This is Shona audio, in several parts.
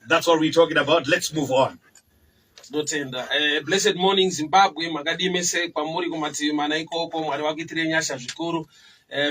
That's what we're talking about. Let's move on. Blessed morning Zimbabwe, Magadime se kwamuri kumativi mana ikoko mwari wakitire nyasha zvikuru.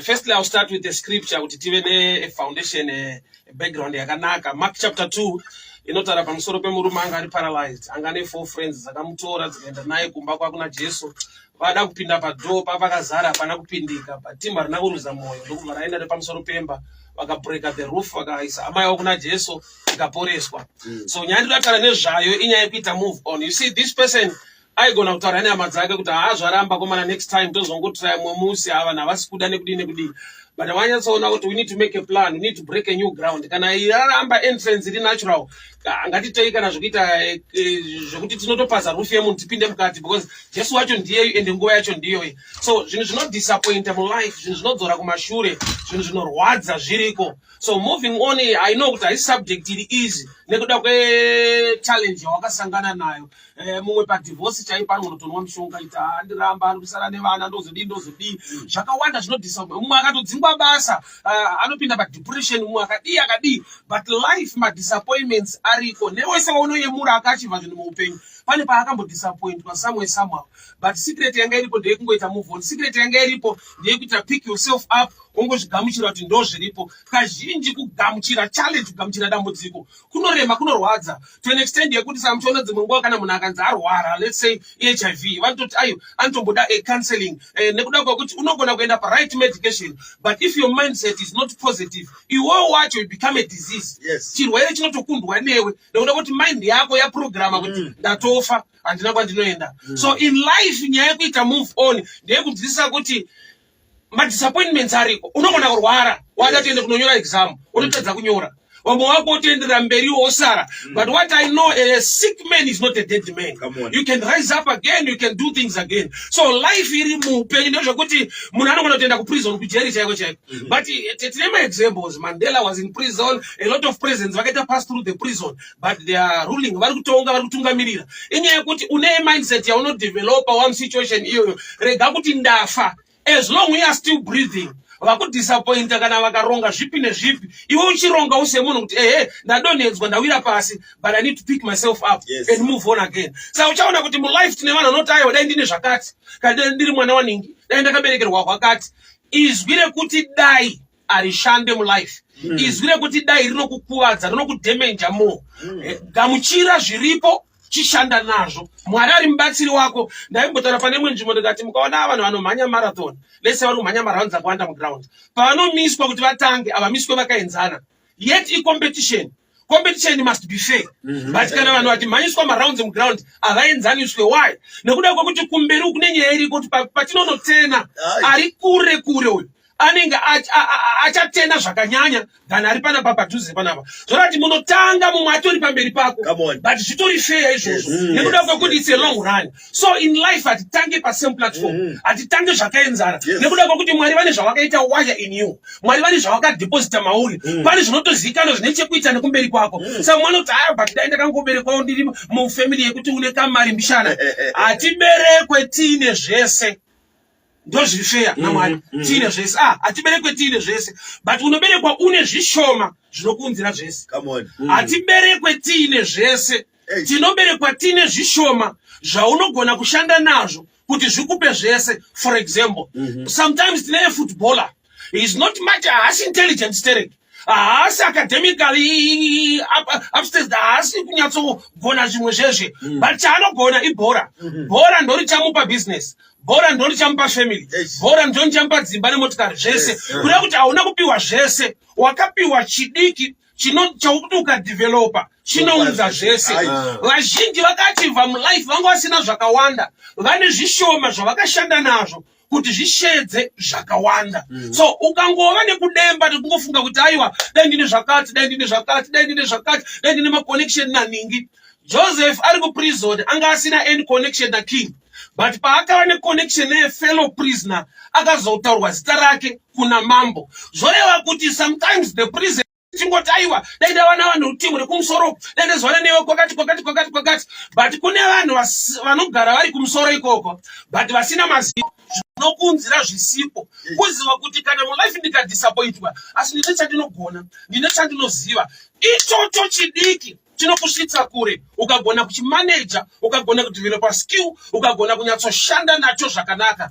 Firstly, I'll start with the scripture kuti tive a foundation a background yakanaka. Mark chapter 2 inotara pamusoro pemurume anga ari paralyzed, anga ne 4 friends dzakamutora dzikaenda naye kumba kwakuna Jesu. Vada kupinda padhoo pavakazara hapana kupindika, but timu harina kuruza mwoyo ndokubva raenda nepamusoro pemba vakabreaka the roof vakaisa amai vavo kuna Jesu ikaporeswa. So nyaya ndinotara nezvayo inyaya yekuita move on. You see, this person aigona kutaura nehama dzake kuti haazvaramba komana next time tozongotira mwe musi ava navasi kuda nekudini. But wanyatsoona kuti we need to make a plan, we need to break a new ground. Kana iraramba entrance iri natural, ngatitei kana zvekuita zvekuti tinotopaza roof yemunhu tipinde mukati, because Jesu wacho ndiye ende nguva yacho ndiyo. So zvinhu zvinodisappointa mulife, zvinhu zvinodzora kumashure, zvinhu zvinorwadza zviriko. So moving on, I know kuti haisi subject iri easy nekuda kwechallenge yawakasangana nayo. Mumwe padivorce chaipa anotonwa mushonga ita andiramba ari kusara nevana ndozodii zvakawanda zvinodisappoint. Mumwe akatodzingwa basa anopinda padepression, mumwe akadii. But life madisappointments ariko. Newese waunoyemura akachivha zvinhu muupenyu pane paakambodisappointwa somehow. But secret yanga iripo ndeyekungoita move on. Secret yanga iripo ndeyekuita pick yourself up, ungozvigamuchira kuti ndo zviripo. Kazhinji kugamuchira challenge, kugamuchira dambudziko kunorema, kunorwadza to an extent yekuti samuchiona dzimwe nguva kana munhu akanzi arwara, let's say HIV, vanototi ayo anotomboda counseling nekuda kwekuti unogona kuenda right medication, but if your mindset is not positive, iwewe wacho you become a disease. Yes. Chirwere chinotokundwa newe nekuda kuti mind yako yaprograma kuti ndatofa handina kwandinoenda. So in life nyaya yekuita move on ndeyekudzidzisa kuti madisappointments ariko. Unogona kurwara wakatoenda kunonyora exam unotadza kunyora, vamwe wako otoendera mberi wosara. But what I know, a sick man is not a dead man. You can rise up again, you can do things again. So life iri muupenyu ndezvekuti munhu anogona kutoenda kuprison, kujeri chaiko. But tine examples. Mandela was in prison, a lot of prisons vakaita pass through the prison, but they are ruling, vari kutonga, vari kutungamirira. Inyaya yekuti une mindset yaunodevelopa one situation iyoyo, rega kuti ndafa. As long we are still breathing, vakudisappointa kana vakaronga zvipi nezvipi, iwe uchironga usemunhu kuti ndadonhedzwa, ndawira pasi, but I need to pick myself up and move on again. Saka uchaona kuti mulife tine vanhu vanoti aiwa dai ndine zvakati, kana dai ndiri mwana waningi, dai ndakaberekerwa kwakati. Izwi rekuti dai arishande mulife. Izwi rekuti dai rinokukuvadza, rinokudhemenja more. Gamuchira zviripo, chishanda nazvo. Mwari ari mubatsiri wako. Ndaimbotaura pane imwe nzvimbo ndikati mukaona vanhu vanomhanya marathon, let's say vari kumhanya marathon dzakawanda muground, pavanomiswa kuti vatange havamiswe vakaenzana, yet competition must be fair. But kana vanhu vachimhanyiswa marounds muground havaenzaniswe. Why? Nekuda kwekuti kumberi kune nyaya iriko kuti patinonotena ari kure uyu anenge achatena zvakanyanya kana ari panapa padhuze panapa. Zvorati munotanga mumwe atori pamberi pako, but zvitori fair izvozvo nekuda kwekuti it's a long run. So in life hatitange pasame platform, hatitange zvakaenzana nekuda kwekuti Mwari vane zvavakaita wire in you, Mwari vane zvavakadeposita mauri, pane zvinotozivikanwa zvine chekuita nekumberi kwako. Saka mwana kuti but dai ndakangoberekwawo ndiri mufamily yekuti une kamari mbishana. Hatiberekwe tiine zvese, ndozvifeya naMwari. Tiine zvese, hatiberekwe tiine zvese, but unoberekwa une zvishoma zvinokunzira zvese. Hatiberekwe tiine zvese, tinoberekwa tiine zvishoma zvaunogona kushanda nazvo kuti zvikupe zvese. For example, sometimes tine a footballer, he is not much, haasi intelligent stereki, haasi academically upstairs, haasi kunyatsogona zvimwe zvezve, but chaanogona ibhora. Bhora ndori chamupa business, bhora ndori chamupa family, bhora ndori chamupa dzimba nemotikari zvese. Kuda kuti hauna kupiwa zvese, wakapiwa chidiki chaukuti ukadevelopa chinounza zvese. Vazhinji vakachibva mulife vanga vasina zvakawanda, vane zvishoma zvavakashanda nazvo kuti zvishedze zvakawanda. So ukangova nekudemba nekungofunga kuti aiwa dai ndine zvakati, dai ndine zvakati, dai ndine zvakati, dai ndine maconnection naningi. Joseph ari kuprison anga asina any connection na king, but paakava neconnection nefellow prisoner akazotaurwa zita rake kuna mambo. Zvoreva kuti sometimes the prison chingoti aiwa dai ndawana vanhu timu rekumusoro, dai ndazwana newe kwakati, but kune vanhu vanogara vari kumusoro ikoko but vasina mazivo zvinokunzira zvisipo. Kuziva kuti kana mulife ndikadisappointwa, asi ndine chandinogona, ndine chandinoziva, ichocho chidiki chinokusvitsa kure ukagona kuchimaneja, ukagona kudevelopa skill, ukagona kunyatsoshanda nacho zvakanaka.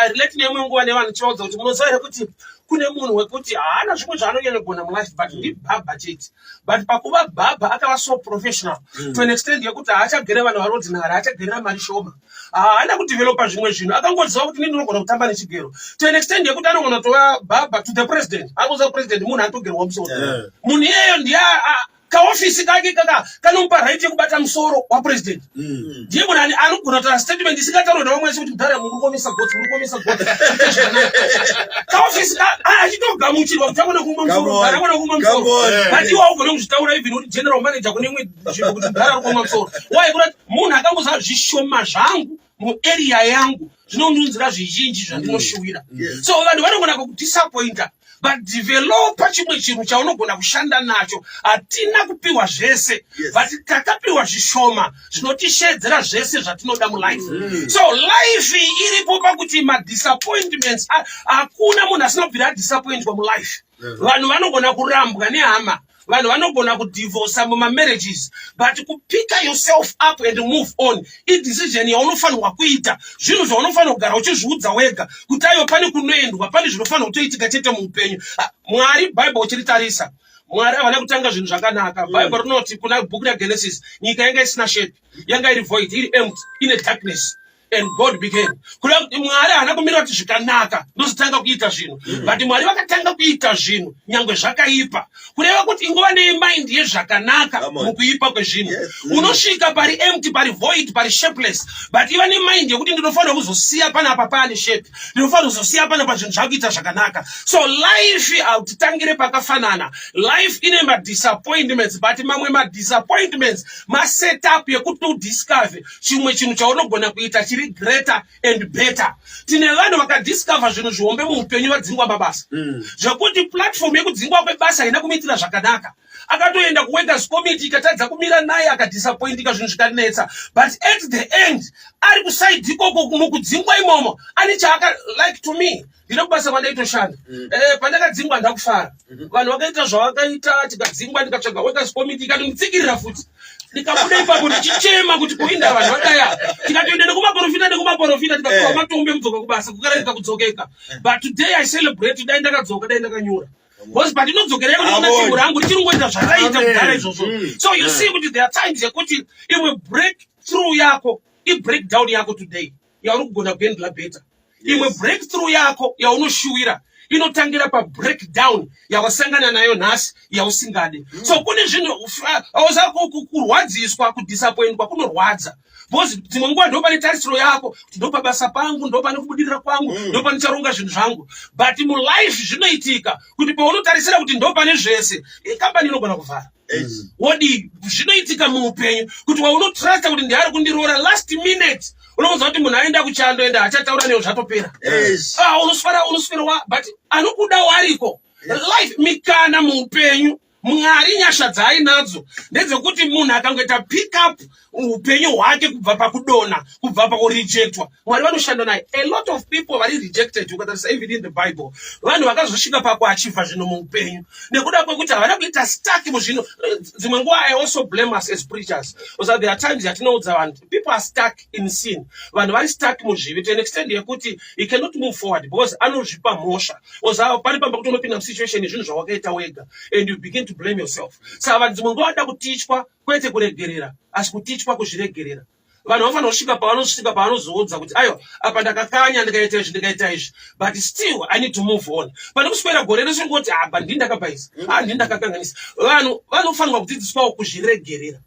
Relate neimwe nguva nevanhu chivaudza kuti munoziva here kuti kune munhu wekuti haana zvimwe zvaanonyanya kugona mulife but ndibhabha chete, but pakuva bhabha akava so professional to an extent yekuti haachagere vanhu varodinari, haachagerera mari shoma, haana kudevelopa zvimwe zvinhu, akangoziva kuti ndinogona kutamba nechigero to an extent yekuti anogona kutova bhabha to the president. Akuziva president munhu anotogerwa musoro, munhu iyeyo ndiye kaofisi kake kaka kanomupa right yekubata musoro wapresident. Ndiye munhu anogona kutora statement isingataurwa nevamwe wese kuti mudhara murukomesa gotsi, murukomesa gotsi. Kaofisi achitogamuchirwa kuti agona kumwa musoro, mudhara agona kumwa musoro. But iwe augone kuzvitaura even kuti general manager kune imwe nzvimbo kuti mudhara ari kumwa musoro. Why? Kuti munhu akangoziva zvishoma zvangu muarea yangu zvinondunzira zvizhinji zvandinoshuwira. So vanhu vanogona kukudisappointa, but developa chimwe chinhu chaunogona kushanda nacho. Hatina kupiwa zvese, but takapiwa zvishoma zvinotishedzera zvese zvatinoda mulife. So life iripo pakuti madisappointments, hakuna munhu asina kubvira adisappointwa mulife. Vanhu vanogona kurambwa nehama, vanhu vanogona kudivorca mumamarriages, but kupika yourself up and move on idecision yaunofanirwa kuita, zvinhu zvaunofanirwa kugara uchizviudza wega kuti aiwa pane kunoendwa, pane zvinofanirwa kutoitika chete muupenyu. Mwari Bible uchiritarisa, Mwari havana kutanga zvinhu zvakanaka. Bible rinoti kuna bhuku raGenesis, nyika yanga isina shape, yanga iri void, iri empty, ine darkness. And God began. Kureva kuti Mwari haana kumira kuti zvikanaka ndozotanga kuita zvinhu, but Mwari vakatanga kuita zvinhu nyangwe zvakaipa. Kureva kuti ingova nemind yezvakanaka mukuipa kwezvinhu. Unosvika pari empty, pari void, pari shapeless, but iva nemind yekuti ndinofanira kuzosiya panapa pane shape, ndinofanira kuzosiya panapa zvinhu zvakuita zvakanaka. So life hautitangire pakafanana. Life ine madisappointments, but mamwe madisappointments masetup yekuti udiscover chimwe chinhu chaunogona kuita chiri greater and better. Tine vanhu vakadiscover zvinhu zvihombe muupenyu vadzingwa mabasa, zvekuti platform yekudzingwa kwebasa haina kumitira zvakanaka. Akatoenda kuworkers committee ikatadza kumira naye akadisappointika zvinhu zvikanetsa, but at the end ari kusaidi ikoko mukudzingwa imomo ane chaaka like to me ndine kubasa kwandaitoshanda. Pandakadzingwa ndakufara, vanhu vakaita zvavakaita, tikadzingwa ndikatsvaga workers committee ikatonditsikirira futi. Ndikabuda ipapo ndichichema kuti kuinda vanhu vadaya, tikatoenda nekumaprofita tikapiwa matombo emudzoka kubasa kukararika kudzokeka. But today I celebrate, dai ndakadzoka, dai ndakanyura. Because patinodzokera kuna timu rangu richingoita zvakaita kugara izvozvo. So you see kuti there are times yekuti imwe breakthrough yako breakdown yako today yauri kugona kuendla better. Imwe breakthrough yako yaunoshuwira inotangira pabreakdown yawasangana nayo nhasi yausingade. So kune zvinhu auza kurwadziswa, kudisappointwa kunorwadza. Because dzimwe nguva ndo pane tarisiro yako kuti ndo pabasa pangu, ndo pane kubudirira kwangu, ndo pane charonga zvinhu zvangu. But mulife zvinoitika kuti paunotarisira kuti ndo pane zvese, kambani inogona kuvhara. Wodi zvinoitika muupenyu kuti waunotrasta kuti ndiari kundiroora last minute unokuza kuti munhu aenda kuchando enda achataura neyo zvatopera. Unoswera but anokuda wariko. Life mikana muupenyu, Mwari nyasha dzaainadzo ndedzekuti munhu akangoita pick up upenyu hwake kubva pakudona, kubva pakurejectwa, Mwari vanoshanda naye. A lot of people vari rejected ukatarisa even in the Bible, vanhu vakazosvika pakuachiva zvinhu muupenyu nekuda kwekuti havana kuita stuck muzvinhu. Dzimwe nguva I also blame us as preachers, because there are times yatinoudza vanhu people are stuck in sin, vanhu vari stuck muzvivi to an extent yekuti he cannot move forward because anozvipa mhosva. Pane pamba kuti unopinda musituation yezvinhu zvawakaita wega and you begin to blame yourself. Saka vanhu dzimwe nguva vada kutichwa kwete kuregerera, asi kutichwa kuzviregerera. Vanhu vafanira kusvika pavanozoudza kuti aiwa apa ndakakanya ndikaita izvi, but still I need to move on. Pane kuswera gore rese ngoti apa ndini ndakapaisa, ndini ndakakanganisa. Vanhu vanofanirwa kudzidziswawo kuzviregerera.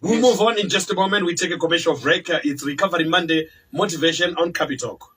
We'll move on in just a moment. We take a commercial break. It's Recovery Monday Motivation on Capitalk.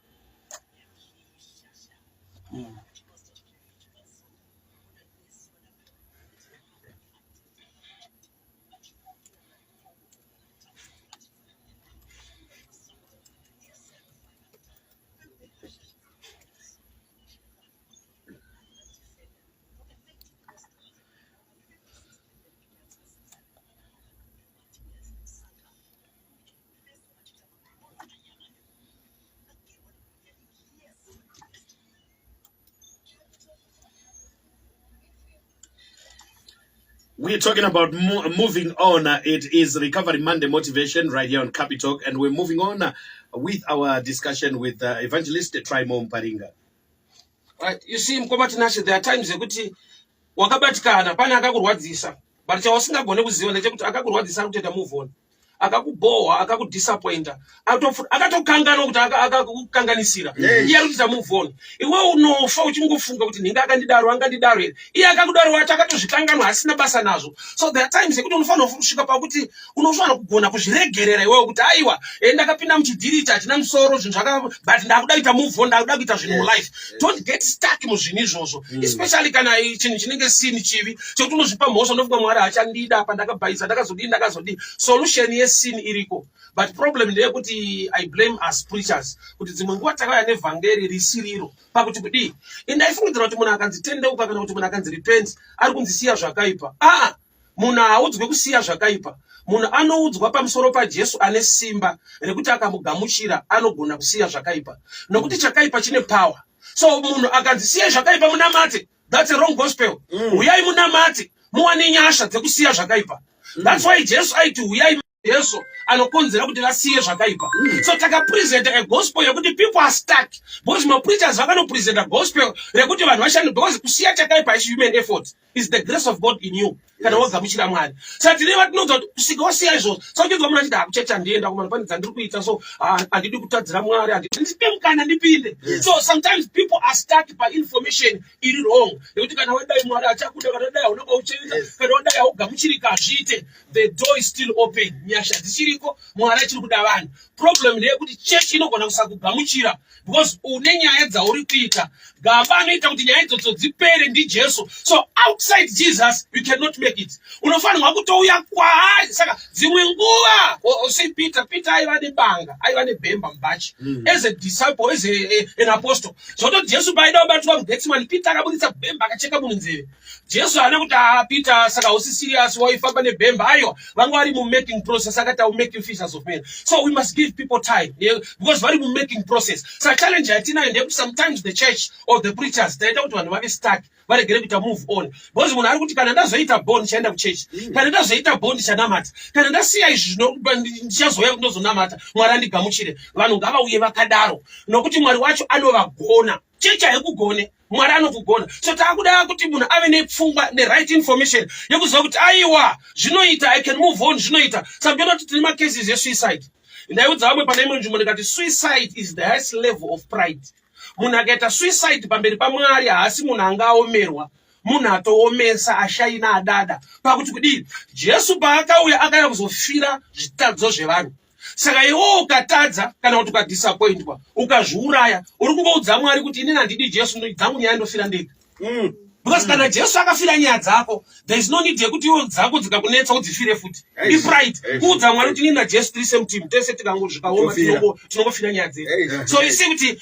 We're talking about moving on. It is Recovery Monday Motivation right here on Capi Talk, and we're moving on with our discussion with Evangelist Trymo Mparinga. Right. You see, Mkomatinashi, there are times kuti wakabatikana pana akakurwadzisa, but chawasingagone kuziva ndechekuti akakurwadzisa kuti move on. Akakuboa, akakudisappointa, akatokangana kuti akakukanganisira. Iye kuti move on. Iwe unofa uchingofunga kuti ninga akandidaro angandidaro here. Iye akakudaro wacho akatozvikanganwa asina basa nazvo. So there are times kuti unofanira kusvika pakuti unofanira kugona kuzviregerera iwewe kuti aiwa ndakapinda muchidhiriti achina musoro zvinhu zvaka but ndakuda kuita move on, ndakuda kuita zvinhu mulife. Don't get stuck muzvinhu izvozvo. Especially kana chinhu chinenge sini chivi chekuti unozvipa mhosva unofunga Mwari achandida pandakabhaisa ndakazodini. Solution sin iriko. But problem ndeyekuti I blame as preachers kuti dzimwe nguva takauya nevhangeri risiriro pakuti kudi ndaifungidzira kuti munhu akanzitendeuka kana kuti munhu akanzirepent ari kunzisiya zvakaipa. Munhu haudzwe kusiya zvakaipa. Munhu anoudzwa pamusoro paJesu ane simba rekuti akamugamuchira anogona kusiya zvakaipa nokuti chakaipa chine power. So munhu akanzisiya zvakaipa munamate, that's a wrong gospel. Uyai munamate muwane nyasha dzekusiya zvakaipa. That's why Jesu aiti uyai Yesu anokonzera kuti vasiye zvakaipa. So takapresent a gospel yekuti people are stuck because my preachers vakanopresent a gospel rekuti vanhu vashande because kusiya chakaipa is human effort. Is the grace of God in you. Kana wagamuchira Mwari. Saka tine vatinoudza kuti kusika wasiya izvozvo. Saka uchinzwa munhu achiti akuchecha ndienda kumana pane dzandiri kuita so handidi kutadzira Mwari ndipe mukana ndipinde. So sometimes people are stuck by information iri wrong. Nekuti kana wadai Mwari achakuda kana wadai unenge uchenza kana wadai augamuchirika azviite, the door is still open. Nyasha dzichiriko Mwari achiri kuda vanhu. Problem ndeyekuti church inogona kusakugamuchira because une nyaya dzauri kuita. Gamba anoita kuti nyaya idzodzo dzipere ndiJesu. So outside Jesus you cannot make it. Unofanirwa kutouya kwaari. Saka dzimwe nguva see Peter aiva nebanga, aiva nebhemba mubachi. As a disciple, as an apostle. Zvototi Jesu paida kubatwa muGetsemani, Peter akabudisa bhemba akacheka munhu nzeve. Jesu haana kuti Peter saka usi serious waifamba nebhemba. Aiwa vanga vari making process akati making fishers of men. So we must give people time because vari making process. So challenge yatinayo ndeyekuti sometimes the church or the preachers taita kuti vanhu vave stuck varegere kuita move on because munhu ari kuti kana ndazoita bond chaenda kuchechi, kana ndazoita bond chanamata, kana ndasiya izvi ndichazoya kundozonamata Mwari andigamuchire. Vanhu ngavauye vakadaro nokuti Mwari wacho anovagona. Chechi haikugone, Mwari anokugona. So takuda kuti munhu ave nepfungwa right information yekuziva kuti aiwa zvinoita I can move on zvinoita. Saka ndinoona kuti tine macases esuicide. Ndaiudza vamwe pane imwe nzvimbo ndikati suicide is the highest level of pride. Munhu akaita suicide pamberi paMwari haasi munhu angaomerwa, munhu atoomesa ashaina adada pakuti kudii Jesu paakauya akauya kuzofira zvitadzo zvevanhu. Saka iwe ukatadza kana kuti ukadisappointwa ukazviuraya uri kungoudza Mwari kuti inini handidi Jesu dzangu nyaya ndofira ndega. Because kana Jesu akafira nyaya dzako, there is no need yekuti iwe dzako dzikakunetsa udzifire futi. Pride kuudza Mwari kuti inini naJesu tiri same team, tese tikangozvikaoma tinongofira nyaya dzedu. So you see kuti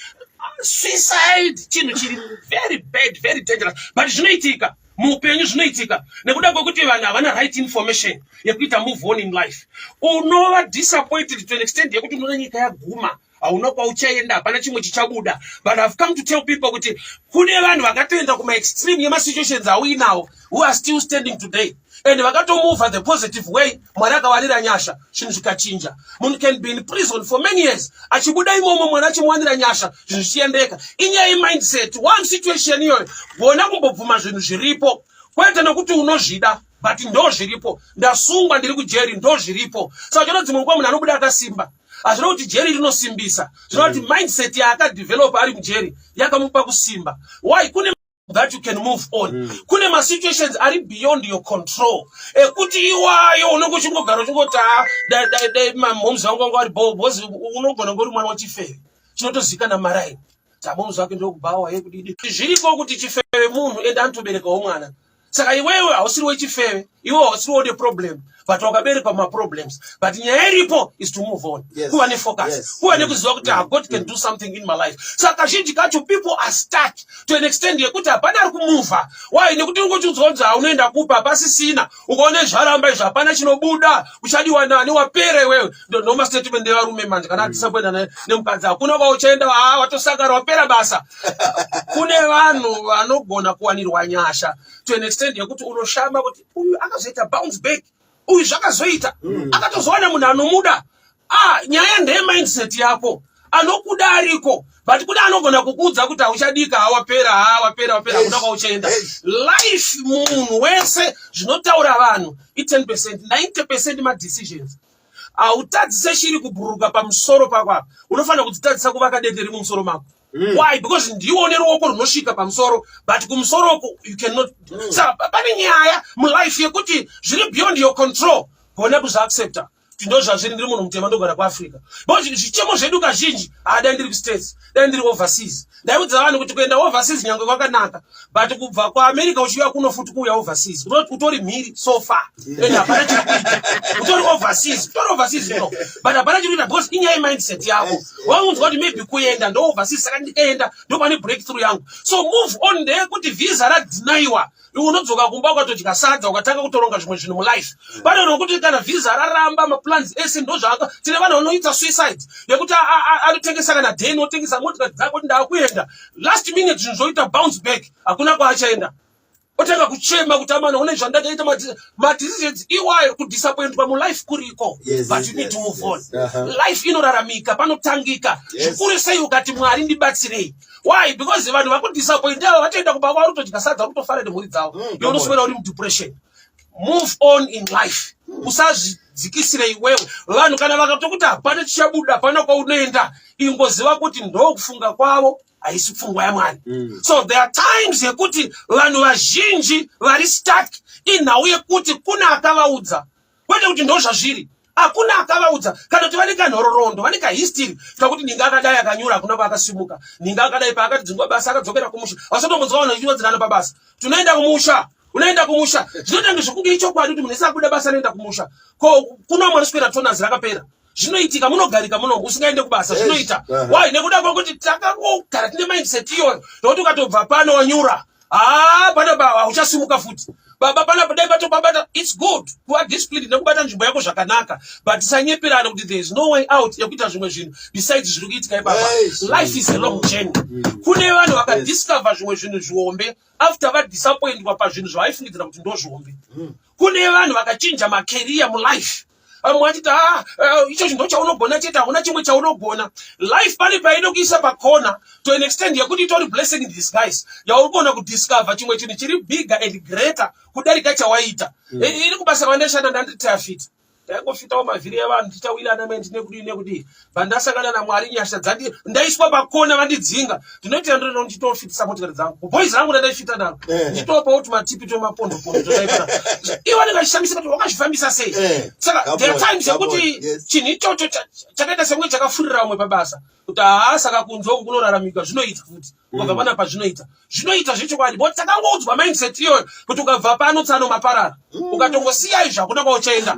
suicide chinhu chiri very bad, very dangerous, but zvinoitika muupenyu, zvinoitika nekuda kwekuti vanhu havana right information yekuita move on in life. Unova disappointed to an extent yekuti unoona nyika yaguma hauna kwauchaenda, hapana chimwe chichabuda. But I've come to tell people kuti kune vanhu vakatoenda kuma extreme yemasituations awinawo who are still standing today and vakatomove the positive way. Mwari akawanira nyasha zvinhu zvikachinja. Munhu can be in prison for many years achibuda imomo Mwari achimuwanira nyasha zvinhu zvichiendeka. Inyaya yemindset one situation iyoyo gona kumbobvuma zvinhu zviripo kwete nokuti unozvida but ndo zviripo. Ndasungwa ndiri kujeri ndo zviripo. Saka chino dzimwe nguva munhu anobuda akasimba. Hazvino kuti jeri rinosimbisa. Zvino kuti mindset yaakadevelop ari mujeri yakamupa kusimba. Why? Kune that you can move on. Kune ma situations are beyond your control. Kuti iwayo unongo chingogara chingoti mamhomes wangu wari boss unogona ngori mwana wachifeve. Chinotozikana maraini. Tamhomes wake ndokubhawa yekudidi. Zviriko kuti chifeve munhu enda anotoberekawo mwana. Saka iwewe hausiri wechifeve, iwe hausiri wode problem. But wakabereka ma problems. But nyaya iripo is to move on. Kuva ne focus. Kuva ne kuziva kuti God can do something in my life. Saka kazhinji kacho people are stuck to an extent yekuti hapana ari kumuva. Why? Nekuti ungochiudzwa kuti unoenda kupa pasisina. Ukaona zvaramba izvo hapana chinobuda. Uchadiwa nani wapere iwewe. Ndoma statement yevarume manje kana disappointed nemukadzi hakuna kwauchaenda watosakara wapera basa. Kune vanhu vanogona kuwanirwa nyasha to an extent yekuti unoshama kuti uyu akazoita bounce back uyu zvakazoita akatozowana munhu anomuda nyaya ndeye mindset yako anokuda ariko but kuda anogona kukuudza kuti hauchadika wapera hakuna kwauchaenda life munhu wese zvinotaura vanhu i10% 90% madecisions hautadzise shiri kubhuruka pamusoro pako unofanira kudzitadzisa kuvaka dende riri mumusoro mako. Why? Because ndiwo neruoko runosvika pamusoro but kumusoroko you cannot. Saka pane nyaya mulife yekuti zviri beyond your control kona kuzviaccepta kuti ndo zvazviri ndiri munhu mutema ndogara kuAfrica. Zvichemo zvedu kazhinji dai ndiri kustates dai ndiri overseas ndaibudza vanhu kuti kuenda overseas nyangwe kwakanaka but kubva kuAmerica uchiuya kuno futi kuuya overseas utori mhiri so far and hapana chiri kuita utori overseas no but hapana chiri kuita because inyaya mindset yako waunzwa kuti maybe kuenda ndo overseas saka ndikaenda ndo pane breakthrough yangu so move on ndeye kuti visa radzinaiwa unodzoka kumba ukatodya sadza ukatanga kutoronga zvimwe zvinhu mulife pane nokuti kana visa raramba maplans ese ndo zvaka tine vanhu vanoita suicide yekuti anotengesa kana dheni otengesa motikari dzako kuti ndakuenda last minute zvinhu zvoita bounce back hakuna kwaachaenda otanga kuchema kuti amana une zvandakaita madecisions iwayo kudisappointwa mulife kuriko but you need to move on. Life inoraramika panotangika zvikuru sei ukati Mwari ndibatsirei. Why? Because vanhu vakudisappointa ava vatoenda kumba kwavo kutodya sadza kutofara nemhuri dzavo iwe unoswera uri mudepression. Move on in life. Usazvidzikisire iwewe vanhu kana vakatokuti hapana chichabuda hapana kwaunoenda ingoziva kuti ndo kufunga kwavo haisi pfungwa yaMwari. So there are times yekuti vanhu vazhinji vari stuck inhau yekuti kuna akavaudza kwete kuti ndo zvazviri hakuna akavaudza kana kuti vane kanhororondo vane kahistory kakuti ninga akadai akanyura hakuna paakasimuka ninga akadai paakati dzingwa basa akadzokera kumusha vasatombodzwa vanhu vachinodzirana pabasa tunoenda kumusha unaenda kumusha zvinotanga zvokunge ichokwadi kuti munhu ese akuda basa anoenda kumusha kuna mwanoswera tonazi rakapera zvinoitika munogarika muno usingaende kubasa zvinoita. Why? Nekuda kwekuti takangogara tine mindset iyoyo nokuti ukatobva pano wanyura pana hauchasimuka futi pana dai patobabata it's good kuva disciplined nekubata nzvimbo yako zvakanaka but tisanyeperana kuti there is no way out yekuita zvimwe zvinhu besides zviri kuitika ipapa. Life is a long journey. Kune vanhu vakadiscover zvimwe zvinhu zvihombe after vadisappointwa pazvinhu zvavaifungidzira kuti ndo zvihombe. Kune vanhu vakachinja macareer mulife vamwe vachiti icho chinhu chaunogona chete hakuna chimwe chaunogona. Life pane painokuisa pakona to an extent yekuti itori blessing in disguise yauri kuona kudiscover chimwe chinhu chiri bigger and greater kudarika chawaita. Iri kubasa vandashanda ndanditi afita ndaingofitawo mavhiri evanhu tichawirana nekuti vandasangana naMwari nyasha dzandi ndaiswa pakona vandidzinga ndinoita ndono ndichitofitisa motikari dzangu boys rangu ndaifita naro ndichitopa kuti matipi tomapondo todaipera iwe ndingachishambisa kuti wakazvifambisa sei. Saka there are times yekuti chinhu ichocho chakaita semwe chakafurira umwe pabasa kuti saka kunzwa kunoraramika zvinoita futi ukabva pana zvinoita zvechokwadi but takangoudzwa mindset iyoyo kuti ukabva pano tsano maparara ukatongosiya izvo hakuna kwauchaenda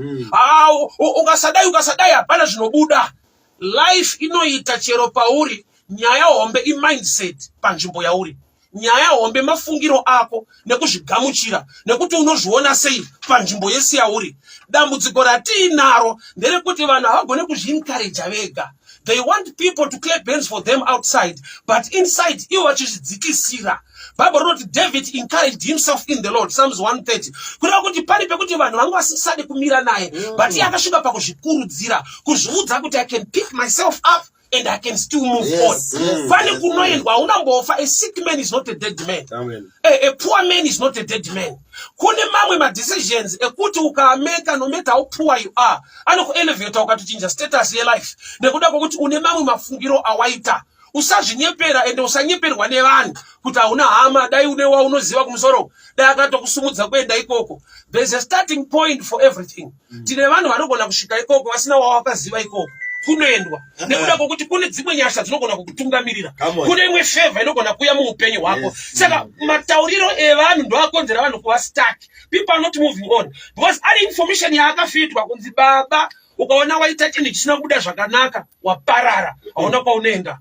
ukasadai hapana zvinobuda. Life inoita chero pauri nyaya hombe imindset panzvimbo yauri nyaya hombe mafungiro ako nekuzvigamuchira nekuti unozviona sei panzvimbo yese yauri. Dambudziko ratiinaro nderekuti vanhu havagone kuzviencouragea vega. They want people to clap hands for them outside, but inside, iwo vachizvidzikisira. Bible wrote David encouraged himself in the Lord, Psalms 130. Kureva kuti pani pekuti vanhu vanga vasisade kumira naye, but iye akasvika pakuzvikurudzira, kuzviudza kuti I can pick myself up and I can still move on. Pane kunoendwa unambofa. A sick man is not a dead man. Amen. A poor man is not a dead man. Kune mamwe ma-decisions ekuti ukameka no matter how poor you are anokuelevata ukatochinja status ye life nekuda kwokuti une mamwe mafungiro awaita. Usazvinyepera ende usanyeperwa nevanhu kuti hauna hama dai une waunoziva kumusoro dai akatokusumudza kuenda ikoko. There's a starting point for everything. Tine vanhu vanogona kusvika ikoko vasina wawakaziva ikoko kunoendwa nekuda kwokuti kune dzimwe nyasha dzinogona kukutungamirira kune imwe favor inogona kuuya muupenyu hwako. Saka matauriro evanhu ndoakonzera vanhu kuva stuck. People are not moving on because ari information yaakafitwa kunzi baba ukaona waita chinhu chisina kubuda zvakanaka waparara hauna kwaunoenda.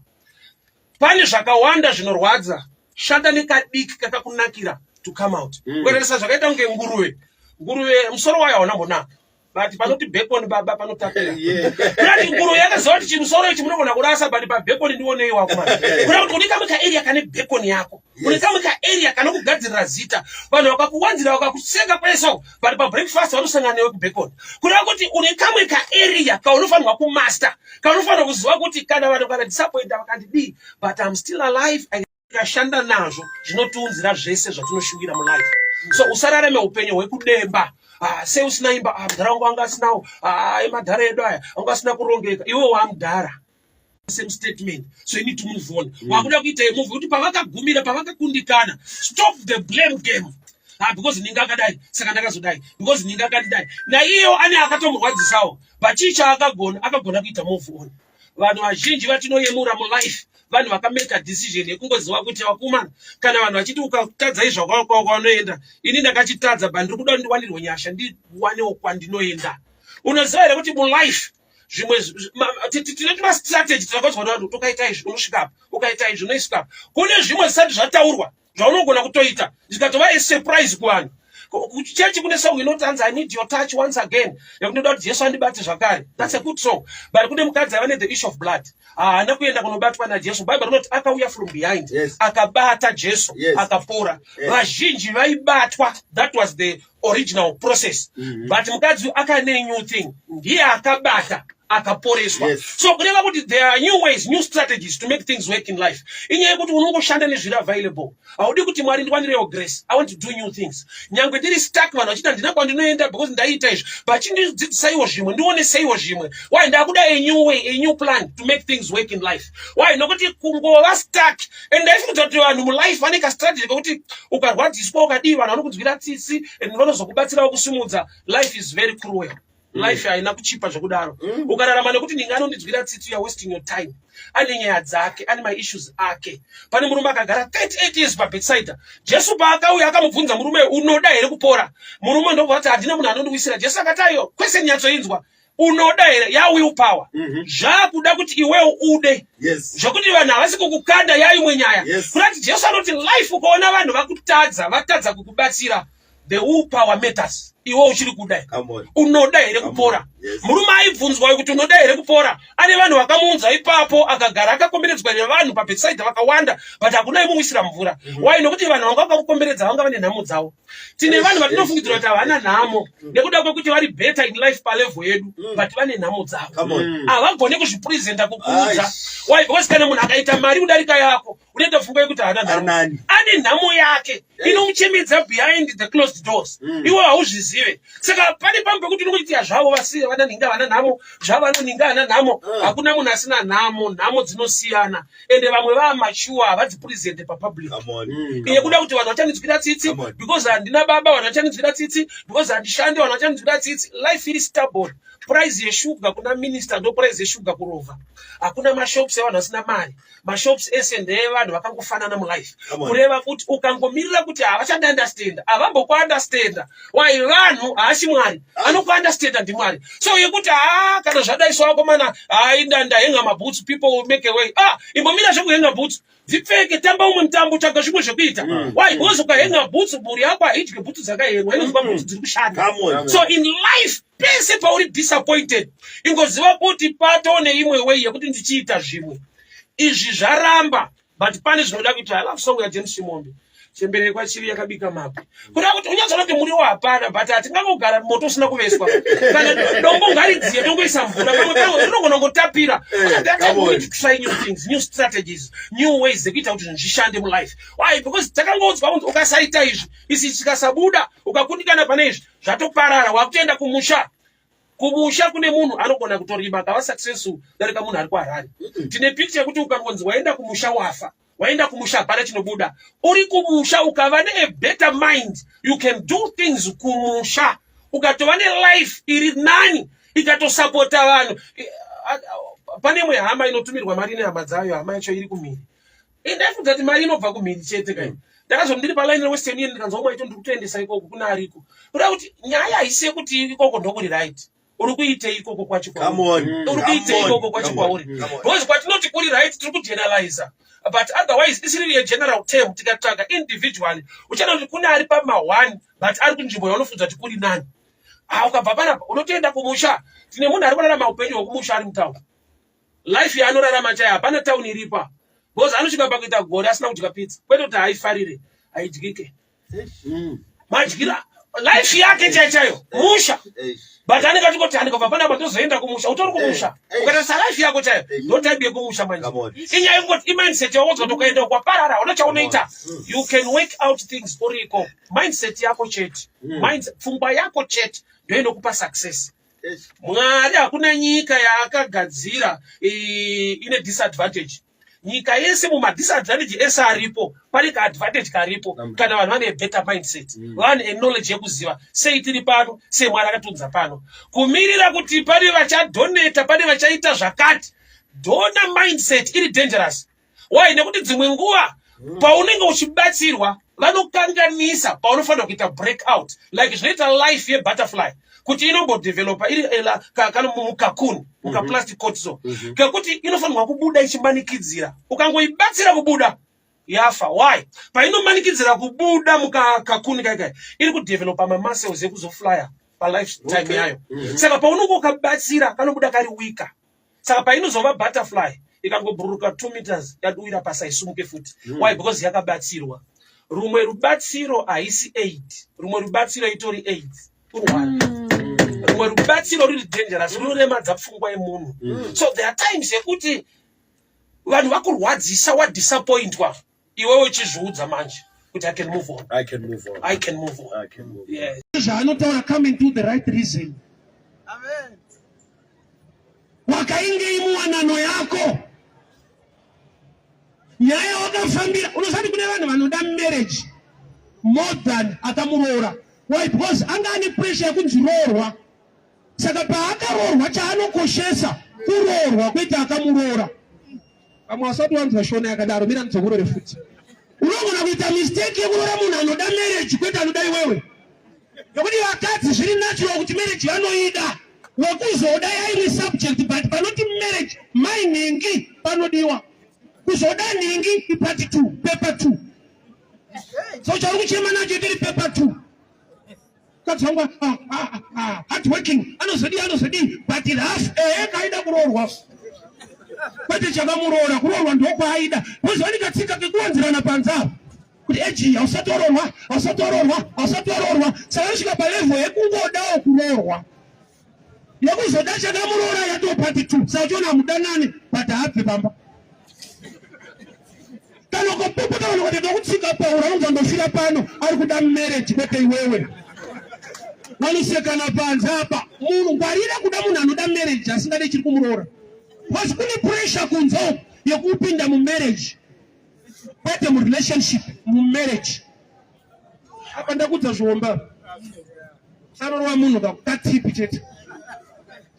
Pane zvakawanda zvinorwadza shanda nekadiki kakakunakira to come out. Kueresa zvakaita kunge nguruve musoro wayo hauna mbonaka but panoti bacon baba panotapira. Kuti nguru yakaziva kuti chimusoro ichi munogona kurasa but pabacon ndioneiwa kumana. Kuti unika area kane bacon yako. Unika area kanokugadzirira zita. Vanhu vakakuwanzira vakakuseka kweso but pa breakfast vanosangana newe kubacon. Kuti unika area kaunofanirwa kumaster. Kaunofanirwa kuziva kuti kana vanhu kana disappoint vakandidi but I'm still alive. Kashanda nazvo zvinotiunzira zvese zvatinoshuwira mulife. So usararame upenyu hwekudemba. Sei usina imba, mudhara wangu anga asinawo, madhara edu aya anga asina kurongeka. Iwe wamudhara. Same statement. So you need to move on. Wakuda kuita move kuti pavakagumira pavakakundikana. Stop the blame game. Because ninga akadai, saka ndakazodai. Because ninga akadai. Na iyo ane akatomurwadzisawo. Pachicha akagona kuita move on. Vanhu vazhinji vatinoyemura mulife. Vanhu vakameka decision yekungoziva kuti wakumana kana vanhu vachiti ukatadza izvakaunoenda ini ndakachitadza but ndiri kuda ndiwanirwe nyasha ndiwanewo kwandinoenda. Unoziva here kuti mulife zvimwe tinoti mastrategy takakudzwa navanhu tokaita izvi unosvika apa ukaita izvi unoisvika apa. Kune zvimwe zvisati zvataurwa zvaunogona kutoita zvikatova asurprise kuvanhu. Kuchechi kune song inotanza I need your touch once again. Yakunoda kuti Jesu andibate zvakare. That's a good song. But kune mukadzi vane the issue of blood. Haana kuenda kunobatwa naJesu. Bible rinoti akauya from behind. Akabata Jesu. Akapora. Vazhinji vaibatwa. That was the original process. But mukadzi akane new thing. Ndiye akabata. Akaporeswa. So kureva kuti there are new ways, new strategies to make things work in life. Inyaya yekuti unongoshanda nezviri available. Haudi kuti Mwari ndiwanirewo grace. I want to do new things. Nyangwe ndiri stuck vanhu vachita ndina kwandinoenda because ndaita izvi. Vachindidzidzisaiwo zvimwe, ndionesaiwo zvimwe. Why ndakuda a new way, a new plan to make things work in life. Why nokuti kungova stuck. And ndaifunga kuti vanhu mulife vane ka strategy kuti ukarwadziswa ukadii vanhu vanokunzwira tsitsi and vanozokubatsirawo kusumudza. Life is very cruel. Life haina kuchipa zvakudaro. Ukararama nekuti ninga anondidzwira tsitsi, you are wasting your time. Ane nyaya dzake, ane my issues ake. Pane murume akagara 38 years pabedside. Jesu paakauya akamubvunza murume unoda here kupora. Murume ndobvati handina munhu anondiwisira. Jesu akati aiyo kwese nyatsoinzwa. Unoda here ya willpower. Zvakuda kuti iwewe ude. Zvokuti vanhu havasi kukukanda yaimwe nyaya. Kuti Jesu anoti life ukaona vanhu vakutadza, vatadza kukubatsira. The willpower matters. Iwe uchiri kudai. Unoda here kupora. Murume aibvunzwa kuti unoda here kupora. Ane vanhu vakamuunza ipapo akagara akakomberedzwa nevanhu pabedside vakawanda but hakuna imuwisira mvura. Why? Nokuti vanhu vanga vakakukomberedza vanga vane nhamo dzavo. Tine vanhu vatinofungidzira kuti havana nhamo nekuda kwekuti vari better in life palevel yedu but vane nhamo dzavo. Havagone kuzvipresenta kukuudza. Why? Because kana munhu akaita mari kudarika yako unoita funga yekuti haana nhamo. Ane nhamo yake inomuchemedza behind the closed doors. Iwe hauzvizive. Saka pane pamwe pekuti unokuitira zvavo vasiye vana ninga vana nhamo, zvavo vanoninga vana nhamo. Hakuna munhu asina nhamo, nhamo dzinosiyana. Ende vamwe vamature havadzipresente papublic. Iye kuda kuti vanhu vachandidzwira tsitsi because handina baba, vanhu vachandidzwira tsitsi because handishandi, vanhu vachandidzwira tsitsi. Life is stubborn. Price yeshuga kuna minister ndo price yeshuga kurova. Hakuna mashops evanhu vasina mari. Mashops ese ndeevanhu vakangofanana mulife. Kureva kuti ukangomirira kuti havachandi understand, havambokuunderstanda. Why vanhu haashi Mwari, anokuunderstanda ndiMwari. So yekuti kana zvadaiswa vakomana ndahenga maboots, people will make a way. Imbomira zvekuhenga boots. Zvipfeke tamba umwe mutambo tsvaga zvimwe zvekuita. Why? Because ukahenga boots mhuri yako haidye boots dzakahengwa, inozwa boots dziri kushanda. So in life pese pauri disappointed ingoziva kuti patone imwe way yekuti ndichiita zvimwe. Izvi zvaramba but pane zvinoda kuita. I love song ya James Shimombe. Chemberekwa chivi yakabika mapi. Kuda kuti unyatsona kuti muriwo hapana but hatingangogara moto usina kuveswa. Kana dombo ngaridziye tongoisa mvura pamwe rinogona kutapira. We need to try new things, new strategies, new ways dzekuita kuti zvishande mulife. Why? Because takangodzwa kuti ukasaita izvi, isi chikasabuda ukakundikana pane izvi zvatoparara wakutoenda kumusha. Kumusha kune munhu anogona kutorima akava successful darika munhu ari kuHarare. Tine picture yekuti ukangonzi waenda kumusha wafa. Waenda kumusha hapana chinobuda. Uri kumusha ukava a better mind, you can do things kumusha. Ukatova life iri nani ikatosapota vanhu. Pane imwe hama inotumirwa mari nehama dzayo, hama yacho iri kumhiri. Ndaifunga kuti mari inobva kumhiri chete kai. Ndakazoti ndiri paline reWestern Union ndikanzwa umwe acho ndiri kutoendesa ikoko kuna ariko. Kuda kuti nyaya haisi yekuti ikoko ndokuri right. Uri kuite ikoko kwacho kwauri. Uri kuite ikoko kwacho kwauri. Because kwatinoti kuri right tiri kugeneralize. But otherwise it's really a general term tikataga individually. Uchana kuti kuna ari pama 1 but ari kunzvimbo yaunofudza kuti kuri nani. ukabva panapa unotoenda kumusha. Tine munhu ari kurarama upenyu hwekumusha ari mutauni. Life yaanorarama chaiyo hapana tauni iripa. Because anosvika pakuita gore asina kudya pizza. Kwete kuti haifarire, haidyike. Madyira life yake chaiyo musha. But anenge achingoti andikabva panapa tozoenda kumusha. Utori kumusha. Ukatarisa life yako chaiyo ndotype yekumusha manje. Inyaya yekungoti imindset yawodzoti ukaenda kwaparara unachaunoita. You can work out things uriko. Mindset yako chete. Pfungwa yako chete ndio inokupa success. Mwari hakuna nyika yaakagadzira ine disadvantage. Nyika yese mumadisadvantage ese aripo pane kaadvantage karipo kana vanhu vane better mindset, vane knowledge yekuziva sei tiri pano, sei Mwari akatunza pano. Kumirira kuti pane vachadoneta, pane vachaita zvakati, dona mindset iri dangerous. Why? Nekuti dzimwe nguva paunenge uchibatsirwa vanokanganisa paunofanira kuita breakout, like zvinoita life yebutterfly kuti inombodevelopa iri kana mukakuni mukaplastic cortisol kekuti inofanirwa kubuda ichimanikidzira. Ukangoibatsira kubuda yafa. Why? Painomanikidzira kubuda mukakuni kaikai iri kudevelopa mamuscles ekuzoflya palifetime yayo. Saka paunenge ukabatsira kanobuda kari wika. Saka painozova butterfly ikangobhururuka 2 meters yaduwira pasi haisumuke futi. Why? Because yakabatsirwa. Rumwe rubatsiro haisi 8, rumwe rubatsiro itori 8 urwani. Rumwe rubatsiro ruri dangerous, runoremadza pfungwa yemunhu. So there are times yekuti vanhu vakurwadzisa wadisappointwa iwewe uchizviudza manje kuti I can move on. I can move on. I can move on. I can move on. Yes. Zvanotaura come and do the right reason. Amen. Wakainge imuwanano yako. Nyaya wakafambira. Unosati kune vanhu vanoda marriage more than akamuroora. Why? Because anga ane pressure yekunzirorwa. Saka paakaroorwa chaanokoshesa kuroorwa kwete akamuroora. Pamwe asati wanzwa shona yakadaro mira nitsokurore futi. Unogona kuita mistake yekuroora munhu anoda marriage kwete anoda iwewe. Nokuti vakadzi zviri natural kuti marriage vanoida. Wekuzoda yairi subject but panoti marriage mainhingi panodiwa. Kuzoda ningi ipati 2, paper 2. So chari kuchema nacho tiri paper 2. Katsangwa hard working anozodi but half kaida kuroorwa. Kwete chakamuroora kuroorwa ndokwaida. Muzoni katsika kekuwanzirana panzava. Kuti eji ausatororwa. Saka usvika palevel yekungodawo kuroorwa. Yekuzoda chakamuroora yatopati 2. Saka chiona mudanani but hapi pamba. Kana ukapopoka vanhu vatenda kutsika paura unozondofira pano ari kuda marriage kwete iwewe. Vanosekana panze apa. Munhu ngwarira kuda munhu anoda marriage asingade chiri kumuroora. Because kune pressure kunze yekupinda mumarriage. Kwete murelationship, mumarriage. Apa ndakudza zviomba. Sarorwa munhu kakatipi chete.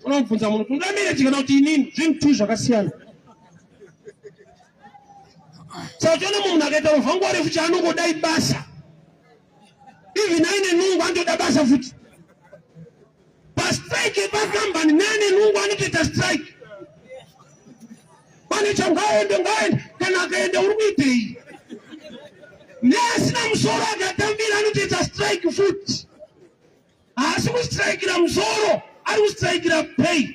Unomubvunza munhu kuda marriage kana kuti inini zvinhu 2 zvakasiyana. Saka chona munhu akaita uvhangwa refu chaanongoda ibasa. Even aine nungu anotoda basa futi. Pastrike pakambani nane nungu anotoita strike. Pane changaende kana akaenda uri kuitei. Neasina musoro akatambira anotoita strike futi. Haasi kustrikira musoro, ari kustrikira pay.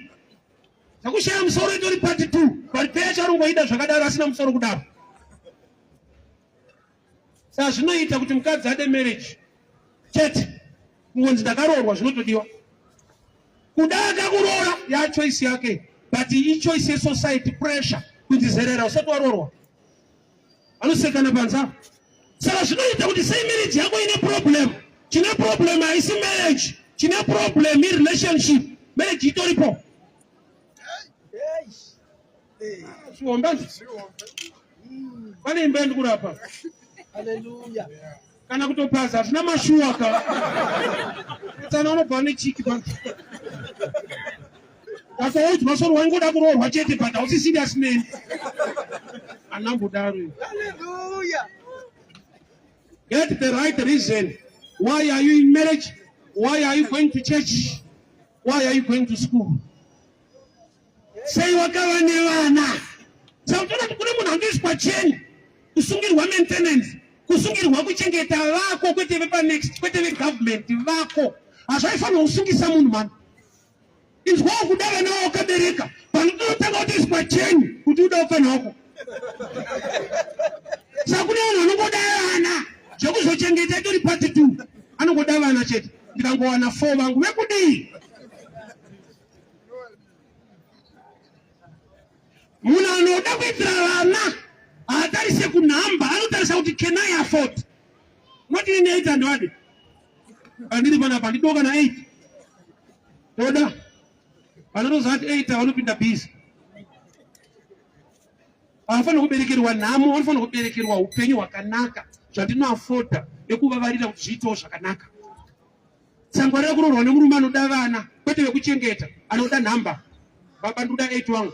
Sakushaya musoro itori pati 2, but pay acharungoida zvakadaro asina musoro kudaro. Saka zvinoita kuti mukadzi ade marriage chete kungonzi ndakaroorwa zvinotodiwa. Kuda akakuroora yachoice yake but ichoice yesociety pressure kundizerera usati waroorwa. Vanosekana panzava. Saka zvinoita kuti sei marriage yako ine problem. Chine problem haisi marriage. Chine problem irelationship. Marriage itoripo. Zviomba. Pane imba yandikurapa. Hallelujah. Kana kutopaza hazvina mashuwa ka. Tsana unobva nechiki pa. Akauti masoro wangoda kuroorwa chete but hausi serious name. Anambodaro. Hallelujah. Get the right reason. Why are you in marriage? Why are you going to church? Why are you going to school? Sei wakava nevana. Saka kune munhu andoiswa cheni. Kusungirwa maintenance. Kusungirwa kuchengeta vako kwete vepa next kwete vegovernment vako Azvaifana kusungisa munhu mani. Inzwa kuda vana wakabereka. Panotanga kuti iswa cheni kuti uda kufa nako. Sakune vanhu vanongoda vana. Zvekuzochengeta itori part 2. Anongoda vana chete. Ndikangowana 4 vangu vekudii. Munhu anoda kuitira vana haatarise kunhamba, anotarisa kuti can I afford? Mwati ine 8 andwadi. Andiri panapa ndidoka na 8. Toda. Vanotoziva kuti 8 vanopinda busy. Havafani kuberekerwa nhamo, vanofana kuberekerwa upenyu hwakanaka zvandinoafoda nekuvavarira kuti zviitewo zvakanaka. Tsangwa riri kuroorwa nemurume anoda vana, kwete vekuchengeta, anoda nhamba. Baba ndoda 8 wangu.